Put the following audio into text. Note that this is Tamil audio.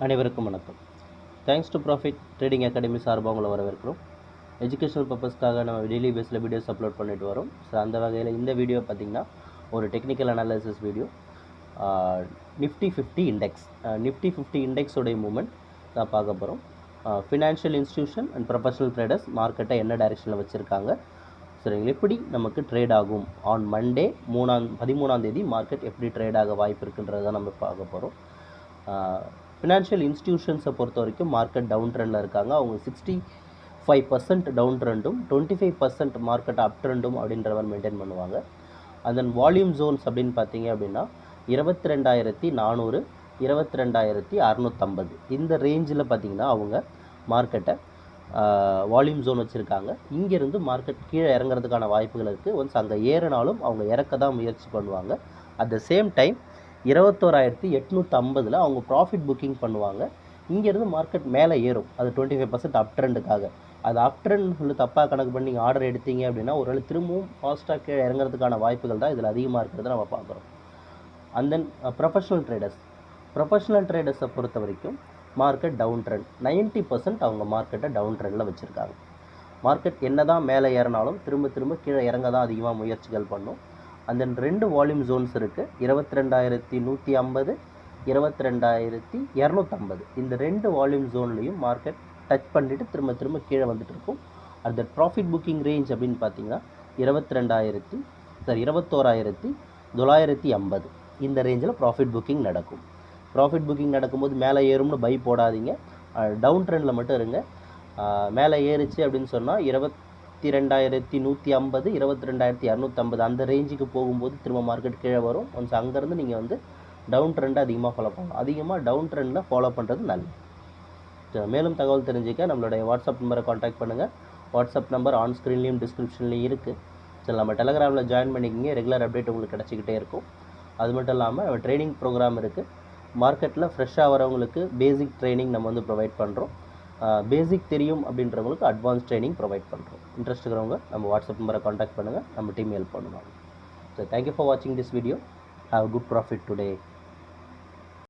அனைவருக்கும் வணக்கம். Thanks to profit trading academy சார்பாக உங்களை வரவேற்கிறோம். எஜுகேஷனல் பர்பஸ்க்காக நம்ம டெய்லி பேஸில் வீடியோஸ் அப்லோட் பண்ணிட்டு வரோம். ஸோ அந்த வகையில் இந்த வீடியோ பார்த்திங்கன்னா ஒரு technical analysis video. Nifty 50 index, Nifty 50 இண்டெக்ஸோடைய மூமெண்ட் தான் பார்க்க போகிறோம். Financial institution and professional traders மார்க்கெட்டை என்ன டைரெக்ஷனில் வச்சுருக்காங்க, சரிங்களா, எப்படி நமக்கு ட்ரேட் ஆகும் ஆன் மண்டே 13ஆம் தேதி மார்க்கெட் எப்படி ட்ரேட் ஆக வாய்ப்பு இருக்குன்றதை நம்ம பார்க்க போகிறோம். ஃபினான்ஷியல் இன்ஸ்டியூஷன்ஸை பொறுத்த வரைக்கும் மார்க்கெட் டவுன் ட்ரெண்டில் இருக்காங்க. அவங்க 65% டவுன் ட்ரெண்டும் 25% மார்க்கெட் அப் ட்ரெண்டும் அப்படின்ற மாதிரி மெயின்டைன் பண்ணுவாங்க. அண்ட் தென் வால்யூம் ஜோன்ஸ் அப்படின்னு பார்த்தீங்க அப்படின்னா 22,400 22,650 இந்த ரேஞ்சில் பார்த்தீங்கன்னா அவங்க மார்க்கெட்டை வால்யூம் ஜோன் வச்சுருக்காங்க. இங்கேருந்து மார்க்கெட் கீழே இறங்குறதுக்கான வாய்ப்புகள் இருக்குது. ஒன்ஸ் அங்கே ஏறினாலும் அவங்க இறக்க தான் முயற்சி பண்ணுவாங்க. அட் த சேம் டைம் 21,850 அவங்க ப்ராஃபிட் புக்கிங் பண்ணுவாங்க. இங்கேருந்து மார்க்கெட் மேலே ஏறும். அது 25% அப் ட்ரெண்டுக்காக. அது அப் ட்ரெண்ட் சொல்லி தப்பாக கணக்கு பண்ணி நீங்கள் ஆர்டர் எடுத்தீங்க அப்படின்னா ஒரு திரும்பவும் ஃபாஸ்ட்டாக கீழே இறங்குறதுக்கான வாய்ப்புகள் தான் இதில் அதிகமாக இருக்கிறத நம்ம பார்க்குறோம். அண்ட் தென் ப்ரொஃபஷனல் ட்ரேடர்ஸை பொறுத்த வரைக்கும் மார்க்கெட் டவுன் ட்ரெண்ட் 90% அவங்க மார்க்கெட்டை டவுன் ட்ரெண்டில் வச்சுருக்காங்க. மார்க்கெட் என்ன தான் மேலே ஏறினாலும் திரும்ப கீழே இறங்க தான் அதிகமாக முயற்சிகள் பண்ணும். அந்த 2 வால்யூம் ஜோன்ஸ் இருக்குது. 22,150 22,250 இந்த 2 வால்யூம் ஜோன்லேயும் மார்க்கெட் டச் பண்ணிவிட்டு திரும்ப கீழே வந்துட்டு இருக்கும். அந்த ப்ராஃபிட் புக்கிங் ரேஞ்ச் அப்படின்னு பார்த்தீங்கன்னா 21,950 இந்த ரேஞ்சில் ப்ராஃபிட் புக்கிங் நடக்கும். ப்ராஃபிட் புக்கிங் நடக்கும்போது மேலே ஏறும்னு பை போடாதீங்க, டவுன் ட்ரெண்டில் மட்டும் இருங்க. மேலே ஏறிச்சு அப்படின்னு சொன்னால் 22,150 22,250 அந்த ரேஞ்சுக்கு போகும்போது திரும்ப மார்க்கெட் கீழே வரும். ஒன்ஸ் அங்கேருந்து நீங்கள் வந்து டவுன் ட்ரெண்டை அதிகமாக ஃபாலோ பண்ணணும். அதிகமாக டவுன் ட்ரெண்டில் ஃபாலோ பண்ணுறது நல்லது. மேலும் தகவல் தெரிஞ்சுக்க நம்மளுடைய வாட்ஸ்அப் நம்பரை காண்டாக்ட் பண்ணுங்கள். வாட்ஸ்அப் நம்பர் ஆன் ஸ்க்ரீன்லேயும் டிஸ்கிரிப்ஷன்லேயும் இருக்குது. சரி, நம்ம டெலகிராமில் ஜாயின் பண்ணிக்கிங்க. ரெகுலர் அப்டேட் உங்களுக்கு கிடச்சிக்கிட்டே இருக்கும். அது மட்டும் இல்லாமல் ட்ரைனிங் ப்ரோக்ராம் இருக்குது. மார்க்கெட்டில் ஃப்ரெஷ்ஷாக வரவங்களுக்கு பேசிக் ட்ரைனிங் நம்ம வந்து ப்ரொவைட் பண்ணுறோம். பேசிக் தெரியும் அப்படின்றவங்களுக்கு அட்வான்ஸ் ட்ரைனிங் ப்ரொவைட் பண்ணுறோம். இன்ட்ரெஸ்ட் இருக்கிறவங்க நம்ம வாட்ஸ்அப் நம்பரை காண்டாக்ட் பண்ணுங்கள். நம்ம டீம் ஹெல்ப் பண்ணுவாங்க. ஸோ தேங்க்யூ ஃபார் வாட்சிங் this video. Have good profit today.